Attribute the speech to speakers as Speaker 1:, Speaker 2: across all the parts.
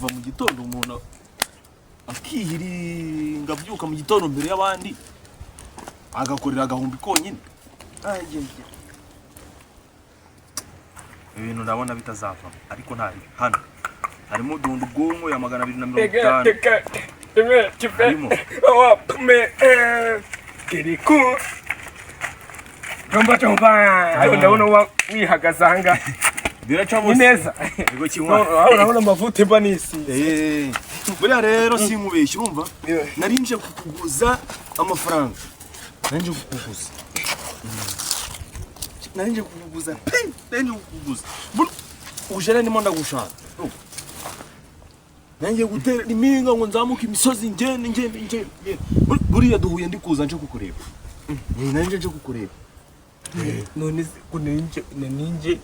Speaker 1: kuva mu gitondo umuntu akihiringa abyuka mu gitondo mbere y'abandi agakorera agahumbi konyine. Ibintu ndabona bitazava ariko ntari hano harimo dundu bwonko ya 250.
Speaker 2: Kiriku Jomba ndabona wa wihagazanga
Speaker 1: biracamo
Speaker 2: neza
Speaker 1: ego kinywa
Speaker 2: urabona amavuta banisi
Speaker 1: buriya rero sinkubeshye urumva nari nje kukuguza amafaranga nari nje kukuguza ujere ndimo ndagushaka nanjye gutera iminga ngo nzamuke imisozi ngende buriya duhuye ndi kuza nje kukureba nanje nje kukureba
Speaker 2: none ninje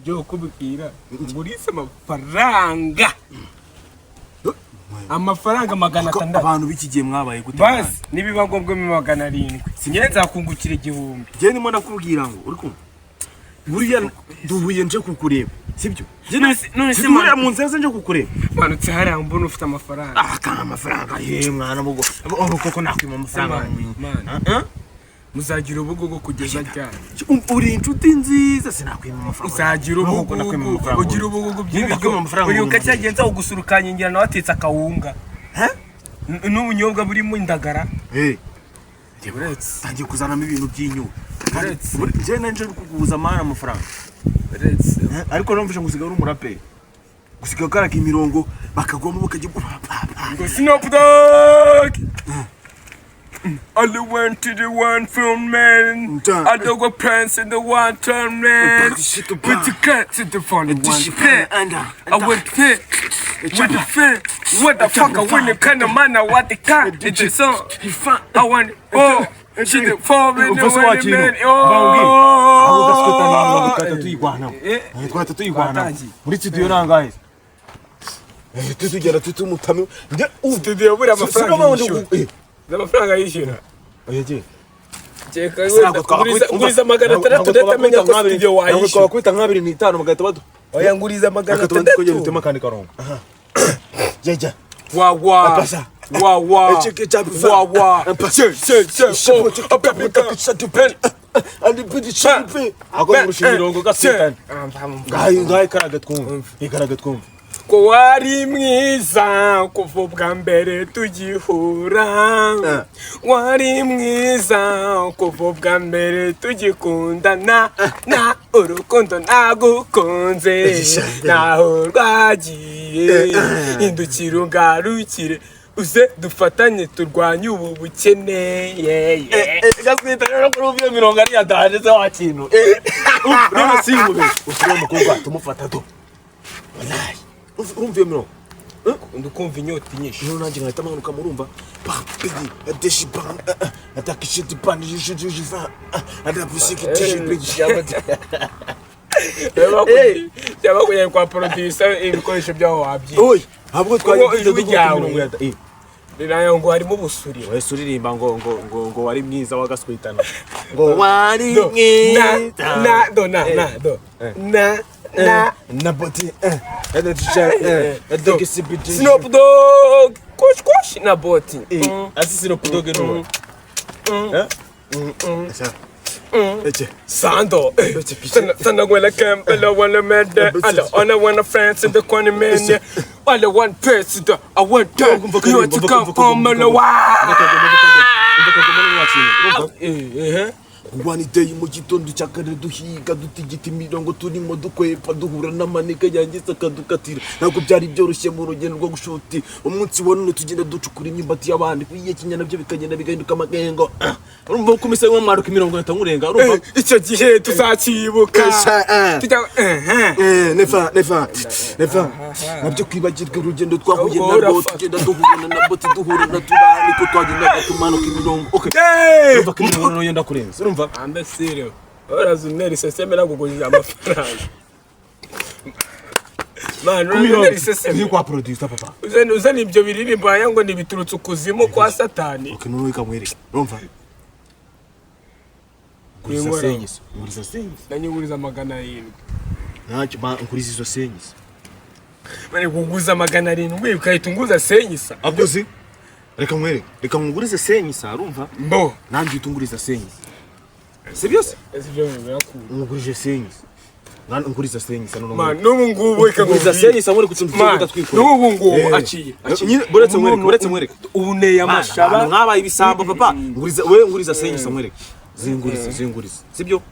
Speaker 2: byo kubikira ngurisa amafaranga 600
Speaker 1: abantu bikigiye mwabaye gute
Speaker 2: basi nibiba ngombwa mu 700 sinyenza kungukira igihumbi
Speaker 1: je ndimo ndakubwira ngo uri kumva buriya duhuye nje kukureba sibyo none se muri mu nzeze nje kukureba
Speaker 2: manutse hari mbona ufite amafaranga
Speaker 1: kana amafaranga mwana mugo koko nakwima amafaranga
Speaker 2: muzagira ubugogo kugeza ryari
Speaker 1: uri inshuti nziza sinakwima amafaranga
Speaker 2: uzagira ubugogo ugira ubugogo by'ibiryo uri ukacyagenza ugusurukanya ngira na watetse akawunga n'ubunyobwa burimo indagara
Speaker 1: tangiye kuzanamo ibintu by'inyu je nanje kukubuza amana amafaranga ariko numvise ngusiga uri umuraperi gusiga karaka imirongo bakagoma bakajya
Speaker 2: ngo Snoop Dogg all the one to the one film man I don't go pants in the one turn man with the cats in the front of one pit I went pit with the fit what the fuck I win the kind of man I want the cat it's a song I want oh she the fall in the man
Speaker 1: oh twata tuyigwana muri studio nangaye tutugera tutumutame
Speaker 2: studio buri amafaranga yishyura
Speaker 1: oyeje
Speaker 2: cheka nguriza 600 ndatamenya ko studio wayishyura
Speaker 1: twakubita 2.5 bagahita badu
Speaker 2: oya nguriza 600
Speaker 1: kugera utema kandi karongo jeje
Speaker 2: wa
Speaker 1: cheke chapi wa andi pidi chapi ako mushimirongo gasetani ngayi karaga twumva
Speaker 2: ko wari mwiza kuva bwa mbere tugihura wari mwiza kuva bwa mbere tugikundana na urukundo nagukunze naho rwagiye indukira ungarukire uze dufatanye turwanye ubu bukene
Speaker 1: gaswita rero kuri ubiyo mirongo ari yadaje se wa kintu rero singube usura mukobwa tumufata to wallahi urumviye mirongo
Speaker 2: ndukumva inyota nyinshi
Speaker 1: no nanjye ngahita manuka murumva pidi adeshi pan atakishiti pan jiva adapusiki tishipiji
Speaker 2: yaba kuye kwa producer ibikoresho byaho wabyi
Speaker 1: oyi habwo twagiye
Speaker 2: mirongo ya rinayo ngo harimo busuri
Speaker 1: wese uririmba ngo wari mwiza wagaswitana ngo wari mwiza na boti dog sibiti
Speaker 2: Snoop Dogg kosh na boti
Speaker 1: asi Snoop Dogg no
Speaker 2: Sando Sana gwela kempela wala mede Ala ona wana friends in the corner man Wala one person I went down You want to come home and
Speaker 1: Ngwani day mu gitondo cyakare duhiga dutigita imirongo turimo dukwepa duhura n'amaneka yangisa kadukatira ntabwo byari byoroshye mu rugendo rwo gushuti umunsi wone tugenda ducukura imyumbati y'abandi kuyiye kinyana byo bikagenda bigahinduka amagengo urumva ko mise mwaruka imirongo yatangurenga urumva
Speaker 2: icyo gihe tuzakibuka
Speaker 1: nefa nabyo kwibagirwa urugendo twahuye narwo tugenda duhura na boti duhura na turani ko twagenda tumanuka imirongo okay urumva ko imirongo yenda kurenza urumva
Speaker 2: ambe serious orazuneri system nagugurira amafaranga man
Speaker 1: system kwa producer papa
Speaker 2: uzani ibyo biririmbo yango ni biturutse kuzimu kwa satani
Speaker 1: okay none ikamwereka urumva kuriza senyisi
Speaker 2: nanyuguriza 700
Speaker 1: ntacyo ba nkuriza izo senyisi
Speaker 2: Mane kunguza 700 ukahita unguza senyisa.
Speaker 1: Abuzi. Reka mwereke. Reka ngurize senyisa arumva?
Speaker 2: Mbo.
Speaker 1: Nanjye utunguriza senyisa. Sibyo se?
Speaker 2: Sibyo birakuru.
Speaker 1: Ngurije senyisa. Nguriza senyisa none.
Speaker 2: Man, n'ubu ngubu
Speaker 1: nguriza senyisa muri kutuntu twikora.
Speaker 2: N'ubu ngubu aciye.
Speaker 1: Nyine buretse mwereke.
Speaker 2: Ubu ne yamashaba.
Speaker 1: Nk'abaye ibisambo papa. Nguriza senyisa mwereke. Zinguriza. Sibyo?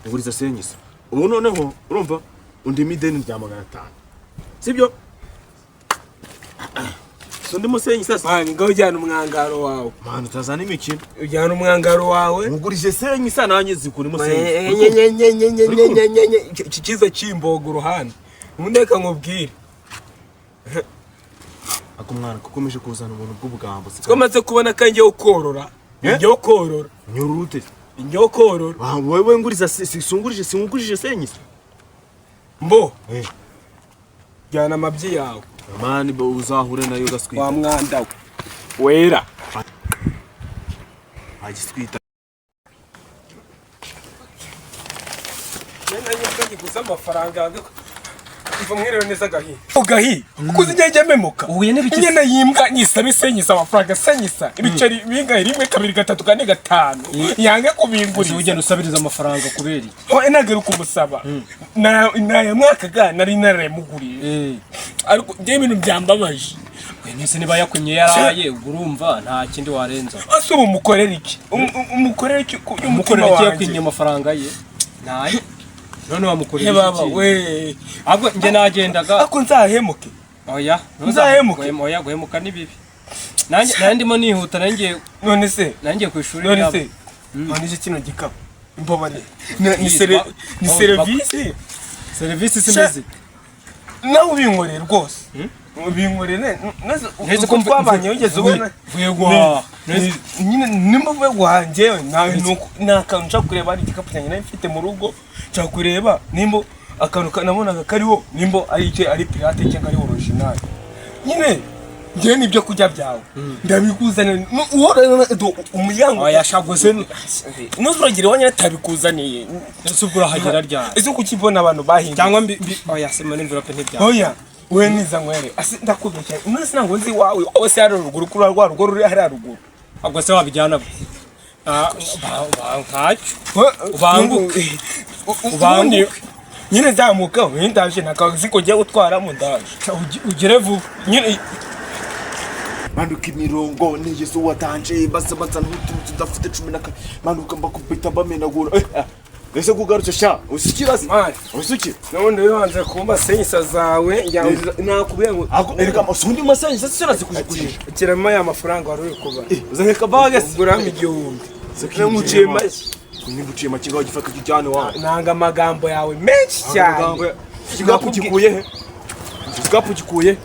Speaker 1: Nguriza senyisa. Ubu noneho urumva undi mideni rya 500. Sibyo? So ndimo senyisa.
Speaker 2: Man, ngo ujyana umwangaro wawe.
Speaker 1: Man, utazana imikino.
Speaker 2: Ujyana umwangaro wawe.
Speaker 1: Ngurije senyisa nanjye zikurimo senyisa.
Speaker 2: Iki kiza kimboga uruhande. Umundeka nkubwire.
Speaker 1: Ako mwana kukomeje kuzana umuntu bw'ubugambo.
Speaker 2: Twamaze kubona kanjye ukorora. Njye ukorora.
Speaker 1: Nyurute.
Speaker 2: Njye ukorora.
Speaker 1: Wewe nguriza singurije senyisa.
Speaker 2: Mbo. Jyana amabyi yawe.
Speaker 1: Mani bo uzahure nayo gaswita.
Speaker 2: Wa mwanda wera.
Speaker 1: Agiswita.
Speaker 2: Nene nyakanye gusa amafaranga iva mwirewe neza gahi. Gahi. Kuko njye memoka.
Speaker 3: Uhuye n'ibiki?
Speaker 2: Nyene yimbwa nyisaba senyisa amafaranga senyisa. Ibiceri bingahe 1 2 3 4 5. Yange kubinguriza.
Speaker 3: Ugenda usabiriza amafaranga kubera.
Speaker 2: Ho enagera kumusaba. Na ya mwaka ga nari naremuguriye. Ariko nde ibintu byambabaje.
Speaker 3: Mwese niba yakunye yaraye urumva nta kindi warenza.
Speaker 2: Asuba umukorera iki? Umukorera iki?
Speaker 3: Umukorera iki yakwinye amafaranga ye? Naye. None wamukorera iki?
Speaker 2: Baba we.
Speaker 3: Ahubwo nge nagendaga.
Speaker 2: Ako nzahemuke.
Speaker 3: Oya,
Speaker 2: nzahemuke.
Speaker 3: Oya guhemuka ni bibi. Nanjye ndimo nihuta nanjye
Speaker 2: none
Speaker 3: ku ishuri
Speaker 2: none se. None iki kino gikapu. Imbobane. Ni service.
Speaker 3: Service simeze.
Speaker 2: Nawe ubinkorera rwose. Ubinkorera neze ko twabanye ugeze ubona.
Speaker 3: Vuyegwa.
Speaker 2: Nyine nimba vuyegwa njyewe na kanca kureba ari igikapu cyane nari mfite mu rugo cya kureba nimba akantu nabonaga kariho nimba ari icyo ari pirate cyangwa ari original. Nyine njye nibyo kujya byawe ndabikuzanira umuryango
Speaker 3: yashagoze
Speaker 2: nuzuragira wanya tabikuzaniye
Speaker 3: nsubura hagera ryari
Speaker 2: ese kukibona abantu bahinze
Speaker 3: cyangwa oya sema n'imvirope ntibya
Speaker 2: oya we niza ngwere ndakubeshya umunsi nango nzi wawe wose hari ruguru kuri rwa rugo ruri hari ruguru
Speaker 3: ahubwo se wabijyana nkacyo ubanguke
Speaker 2: nyine zamuka windaje nakazi ko giye gutwara mu ndaje ugire vuba nyine manuka imirongo niyezo watanje basabata n'utuntu tudafite 10 manuka mbakubita bamenagura ese kugarutse sha usikira usiki none yohanze kumba senyisa zawe nakubiye ngo ereka masundi masenyisa sira zikujikujije kirama ya mafaranga wari kuba uzaheka bagase gurama igihumbi sekimuciye maze nibuciye makinga gifata kijyane wa nanga amagambo yawe menshi cyane kigapu kikuye he kigapu kikuye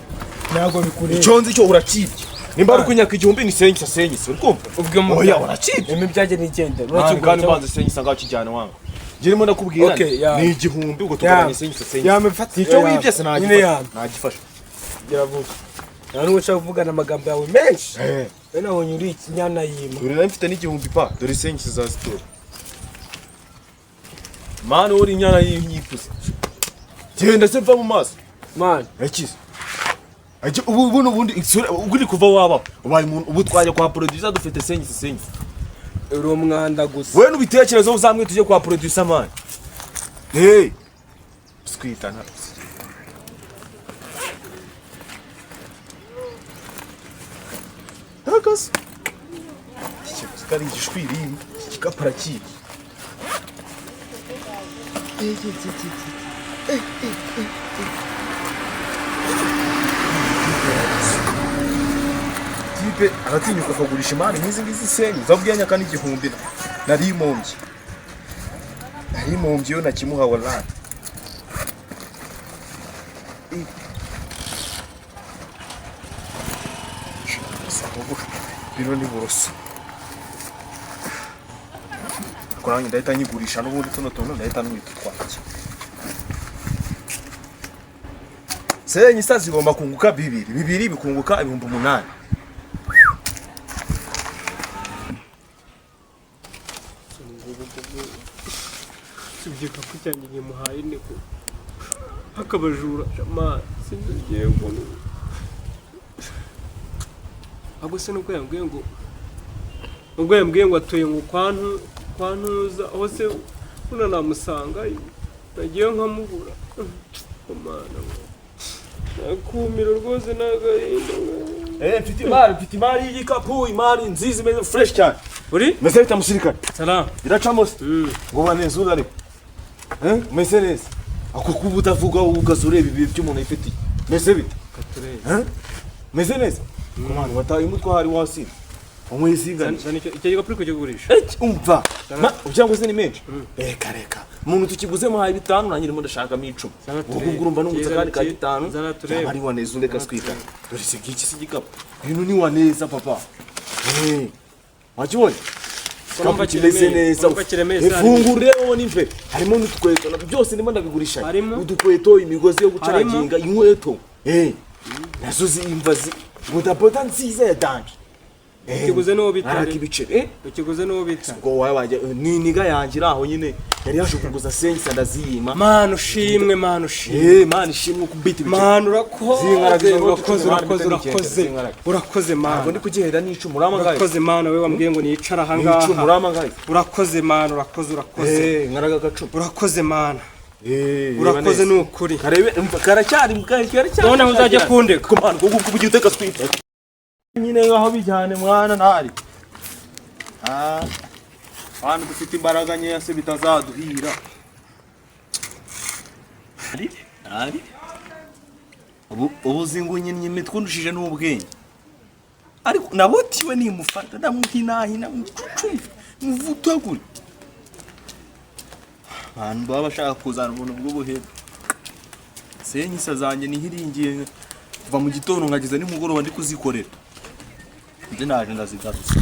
Speaker 2: nago bikure iconzi cyo urakibye nimba ari kunyaka igihumbi ni senyisa urikumva ubwo oya urakibye imibyaje nigende kandi banze senyisa ngaho kijyane wangu Jirimo ndakubwira ni igihumbi ugo tugabanye senyisa yamefata icyo wibyese nagifasha giravuga nanu uca kuvugana amagambo yawe menshi nabonye uri ikinyana yima uri na mfite n'igihumbi pa dore senyisa za store mani uri inyana y'ipusi genda se mva mu maso mani yakize ubundi uguri kuva waba ubaye umuntu ubu twaje kwa producer dufite senyisa uri umwanda gusa wewe nubitekerezo uzamwe tuje kwa producer man hey skwitana hakas kari gishwiri kikapara ki tipe aratinyuka akagurisha imari ngizi senyi zabwanya kandi igihumbi nari imombye yo nakimuha wallahi bino ni buroso kuranye ndahita nyigurisha n'ubundi tuno ndahita nwitwatse senyi sasa zigomba kunguka bibiri bikunguka 8,000 Sibye kakucyanye muhaye neko hakabajura amazi
Speaker 3: sindagiye mbona ahubwo se nuko yambwiye ngo atuye ngo kwantuza aho se una namusangayo nagiye nkamubura umwana nakumira rwose n'agahinda
Speaker 1: mfite imari y'igikapu imari nziza imeze fresh cyane
Speaker 3: uri
Speaker 1: meze bita musirikare
Speaker 3: salam
Speaker 1: biracamo se ngo uranezura ariko meze neza ako kuba utavuga ugaza ureba ibi by'umuntu yifitiye meze bite meze neza kumana wataye umutwe hari wasira umwizingana
Speaker 3: icyo gikapu cyo kugurisha
Speaker 1: umva cyangwa se ni menshi reka umuntu tukiguze muhaye 5 nanyirimo ndashakamo 10 ubwo urumva n'umutse kandi ka 5 ari waneza ndeka swika dore se giki si gikapu ibintu ni waneza papa wajibonye Kamba kimeze neza ifungure wone imve harimo n'utukweto byose ndimo ndabigurisha udukweto imigozi yo gucaginga inkweto nazo zimvazi bodaboda nziza ya danje
Speaker 3: ukiguze no bitare
Speaker 1: ikibicere
Speaker 3: ukiguze no bitare
Speaker 1: ngo waje ni niga yangira aho nyine yari yaje kuguza sengi ndaziyima
Speaker 3: mana ushimwe mana
Speaker 1: ishimwe kubita ibicere
Speaker 3: mana urakoze mana
Speaker 1: ngo ndi kugenda n'icumi uramagaye
Speaker 3: urakoze mana we wambwiye ngo nicara aha ngaha
Speaker 1: n'icumi uramagaye
Speaker 3: urakoze mana urakoze
Speaker 1: nkaraga gacu
Speaker 3: urakoze mana urakoze n'ukuri
Speaker 1: karebe karacyari
Speaker 3: none uzajya kundeka
Speaker 1: kumana ngo kubugira uteka twita nyine aho bijyane mwana ntari abantu dufite imbaraga nkeya se bitazaduhira ari ubuzingu nyine imitwe ndushije n'ubwenge ariko nabotiwe nimufata ndamuhinahina muvutagure abantu baba bashaka kuzana ubuntu bw'ubuhebe senyisa zanjye nihiringiye kuva mu gitondo nkageza nimugoroba ndi kuzikorera nje naje ndazigaruza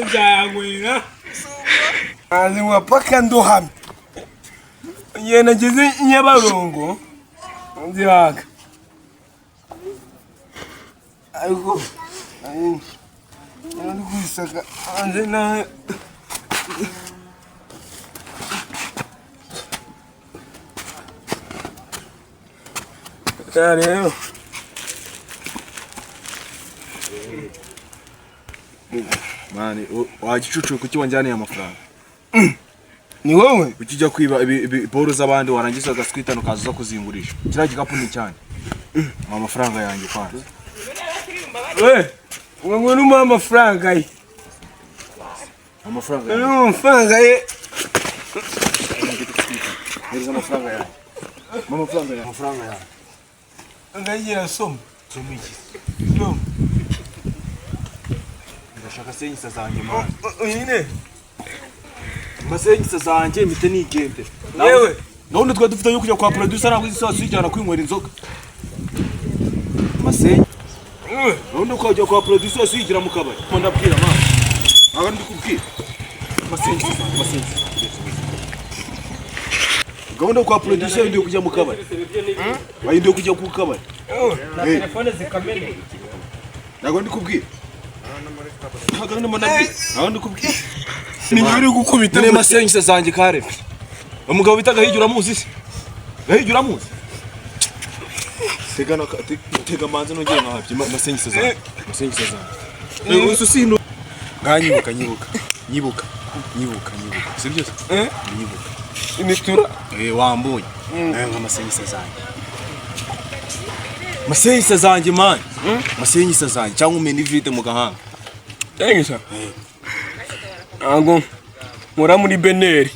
Speaker 2: nzagwira azi wapaka ndohame yena ngeze Nyabarongo nziraga ariko ari kwisaka anje na rero mani wagicucuye kuki wanjyaniye amafaranga ni wowe
Speaker 1: ukijya kwiba boro z'abandi warangiza agaswitano kaza kuzingurisha kiriya gikapu ni cyane amafaranga yanjye kwanza
Speaker 2: ngo numa amafaranga ye amafaranga ye
Speaker 1: Here's amafaranga yanjye amafaranga yanjye
Speaker 2: ngagira somo
Speaker 1: iki ndashaka senyisa zanjye mwana
Speaker 2: nyine
Speaker 1: masenyisa zanjye mite nigende
Speaker 2: yewe
Speaker 1: none twa dufite yo kujya kwa producer nangwe isasu ijana kwinywera inzoga masenyi none ko kujya kwa producer sigira mu kabari ko ndabwira mwana aba ndi kubwira masenyisa gahunda kwa producer ndi kujya mu kabari ndi kujya ku kabari
Speaker 3: na telefone zikamene
Speaker 1: nago ndi kubwira hagana mo nabi nago ndi kubwira
Speaker 2: ni nyuri gukubita
Speaker 1: ne masenyisa zanjye kare umugabo bitaga hijura muzi se hijura muzi tega manze nongeye nkahavye masenyisa zanjye ususino nyibuka sibyo nyibuka
Speaker 2: imitura
Speaker 1: wambonye nka masenyisa zanjye man masenyisa zanjye cyangwa umene ivite mu gahanga
Speaker 2: cyangwa ago mura muri beneri